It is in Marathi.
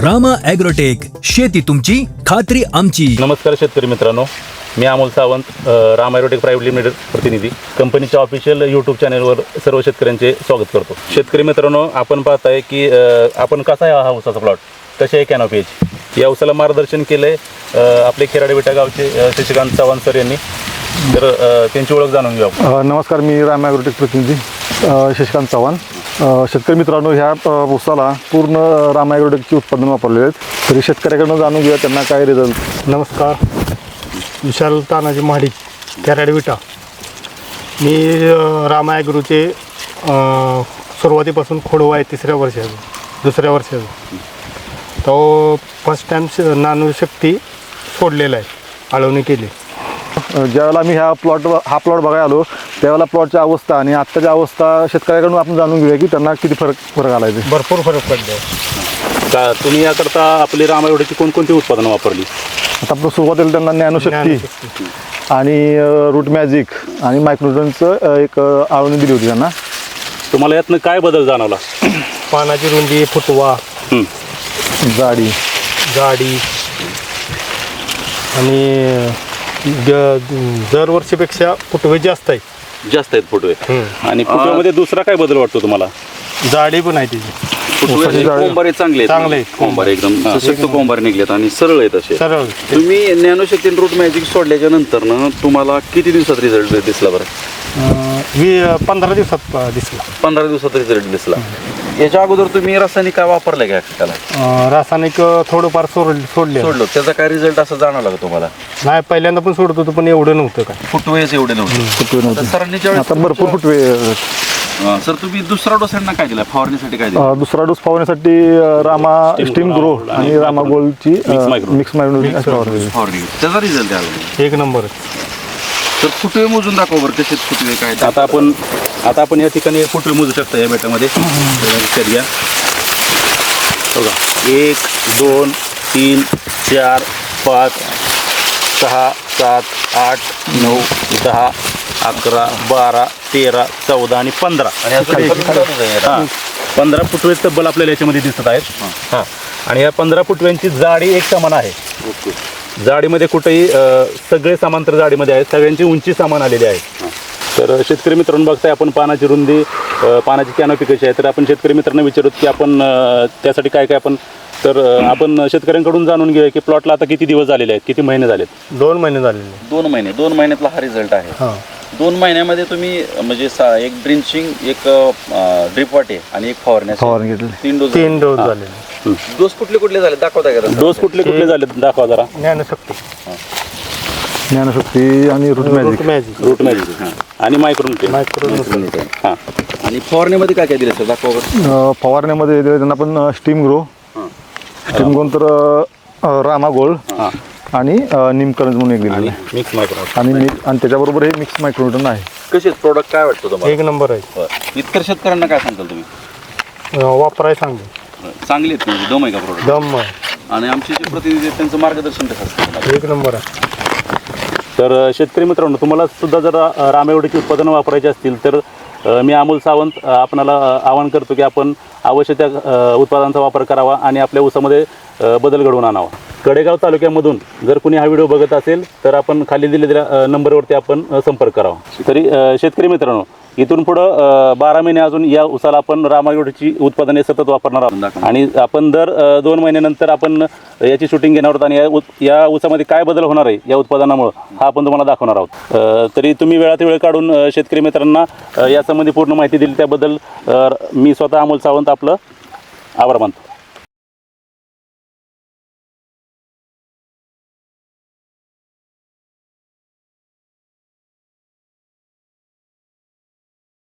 रामा ॲग्रोटेक, शेती तुमची खात्री आमची. नमस्कार शेतकरी मित्रांनो, मी Amol Sawant, Rama agrotech private limited प्रतिनिधी. कंपनीच्या ऑफिशियल यूट्यूब चॅनलवर सर्व शेतकऱ्यांचे स्वागत करतो. शेतकरी मित्रांनो, आपण पाहताय की आपण कसा आहे हा ऊसाचा प्लॉट, कशी आहे कॅनोपी याची. या ऊसाला मार्गदर्शन केले आपले खेराडे विटा गावचे शशिकांत चव्हाण सर यांनी. तर त्यांची ओळख जाणून घेऊ. नमस्कार, मी रामा ॲग्रोटेक प्रतिनिधी शशिकांत चव्हाण. शेतकरी मित्रांनो, ह्या ऊसाला पूर्ण रामा ॲग्रोटेकची उत्पादन वापरलेले आहेत. तरी शेतकऱ्याकडून जाणून घेऊया त्यांना काय रिझल्ट. नमस्कार, विशाल तानाजी महाडिक, खेराडे विटा. मी रामा ॲग्रोचे सुरुवातीपासून खोडवा आहे, दुसऱ्या वर्षाचं. तो फर्स्ट टाईम नानोशक्ती सोडलेला आहे, आळवणी केली. ज्यावेळेला आम्ही हा प्लॉट बघायला आलो त्यावेळेला प्लॉटची अवस्था आणि आत्ताची अवस्था शेतकऱ्याकडून आपण जाणून घेऊया की त्यांना किती फरक आला आहे. भरपूर फरक पडला आहे. का तुम्ही याकरता आपली रामा ॲग्रोटेकची कोणकोणती उत्पादनं वापरली? आता आपण सुरुवातीला त्यांना ज्ञानशक्ती आणि रूट मॅजिक आणि मायक्रोन्यूट्रनचं एक आळवणी दिली होती त्यांना. तुम्हाला यातनं काय बदल जाणवला? पानाची रुंदी, फुटवा, जाडी आणि दरवर्षीपेक्षा फुटवे जास्त आहेत फुटवे. आणि फुटव्यामध्ये दुसरा काय बदल वाटतो तुम्हाला? जाडी पण आहे तिची. कोंबारे चांगले आहेत. कोंबारे एकदम सशक्त कोंबारे निघलेत आणि सरळ आहेत असे. सरळ. तुम्ही ज्ञानशक्ती रूट मॅजिक सोडल्याच्या नंतर ना तुम्हाला किती दिवसात रिझल्ट दिसला बरं? 15 दिवसात दिसला. 15 दिवसात रिझल्ट दिसला. याच्या अगोदर तुम्ही रासायनिक काय वापरलं का त्याला? रासायनिक थोडंफार सोडलं. त्याचा काय रिझल्ट असं जाणवला का तुम्हाला? नाही, पहिल्यांदा पण सोडत होतो पण एवढं नव्हतं काय. फुटवेच एवढे नव्हते. सरांनी आता भरपूर फुटवे. सर, तुम्ही दुसरा डोस यांना काय दिला? फवारणीसाठी काय दिला? दुसरा डोस फवारण्यासाठी रामा स्टीम ग्रो आणि रामा गोल्डची मिक्स फवारणी. त्याचा रिझल्ट आला एक नंबर. तर फुटवे मोजून दाखव बरं, कसे फुटवे काय. आता आपण या ठिकाणी फुटवे मोजू शकता या बेटामध्ये. घ्या बघा, 1 2 3 4 5 6 7 8 9 10 11 12 13 14 आणि 15. हां, 15 फुटवे तब्बल आपल्याला याच्यामध्ये दिसत आहेत. हां, आणि या 15 फुटव्यांची जाडी एक समान आहे. जाडीमध्ये कुठेही सगळे समांतर जाडीमध्ये आहेत, सगळ्यांची उंची समान आलेली आहे. तर शेतकरी मित्रांनो, बघताय आपण पानाची रुंदी, पानाची कॅनोपी कशी आहे. तर आपण शेतकरी मित्रांना विचारत की आपण त्यासाठी काय आपण आपण शेतकऱ्यांकडून जाणून घेऊया की प्लॉटला आता किती दिवस झालेले आहेत, किती महिने झालेत? 2 महिने झालेले. 2 महिन्यातला हा रिझल्ट आहे. 2 महिन्यामध्ये तुम्ही म्हणजे एक ड्रिंचिंग, एक ड्रिप वाटे आणि एक फवारणी घेतली. 3 डोस झालेले. डोस कुठले झाले दाखवताय का? डोस कुठले झाले दाखवा जरा. ज्ञानशक्ती आणि रूट मॅजिक आणि मायक्रोन्यूट्रन. हां, आणि फवारण्यामध्ये काय दिलं सर दाखवा? फवारण्यामध्ये दिले त्यांना पण स्टीम ग्रो तर रामा गोल्ड आणि निमकरंज म्हणून एक दिलेलं आहे. मिक्स मायक्रोन्यूट्रन आणि त्याच्याबरोबर हे मिक्स मायक्रोन्यूट्रन आहे. कसे प्रोडक्ट काय वाटतं तुम्हाला? एक नंबर आहे. इतर शेतकऱ्यांना काय सांगताल तुम्ही? वापराय सांगतो. चांगले आहेत म्हणजे दम आहे का प्रोडक्ट? दम आहे. आणि आमचे जे प्रतिनिधी आहेत त्यांचं मार्गदर्शन कसं असतं? एक नंबर आहे. तर शेतकरी मित्रांनो, तुम्हाला सुद्धा जर रामा ॲग्रोटेकची उत्पादनं वापरायची असतील तर मी अमोल सावंत आपणाला आवाहन करतो की आपण अवश्य त्या उत्पादनांचा वापर करावा आणि आपल्या ऊसामध्ये बदल घडवून आणावा. कडेगाव तालुक्यामधून जर कुणी हा व्हिडिओ बघत असेल तर आपण खाली दिलेल्या नंबरवरती आपण संपर्क करावा. तरी शेतकरी मित्रांनो, इथून पुढं 12 महिने अजून या ऊसाला आपण रामा ॲग्रोटेकची उत्पादने सतत वापरणार आहोत. आणि आपण दर 2 महिन्यानंतर आपण याची शूटिंग घेणार आहोत आणि या ऊसामध्ये काय बदल होणार आहे या उत्पादनामुळे हा आपण तुम्हाला दाखवणार आहोत. तरी तुम्ही वेळात वेळ काढून शेतकरी मित्रांना यासंबंधी पूर्ण माहिती दिली त्याबद्दल मी स्वतः अमोल सावंत आपलं आभार मानतो.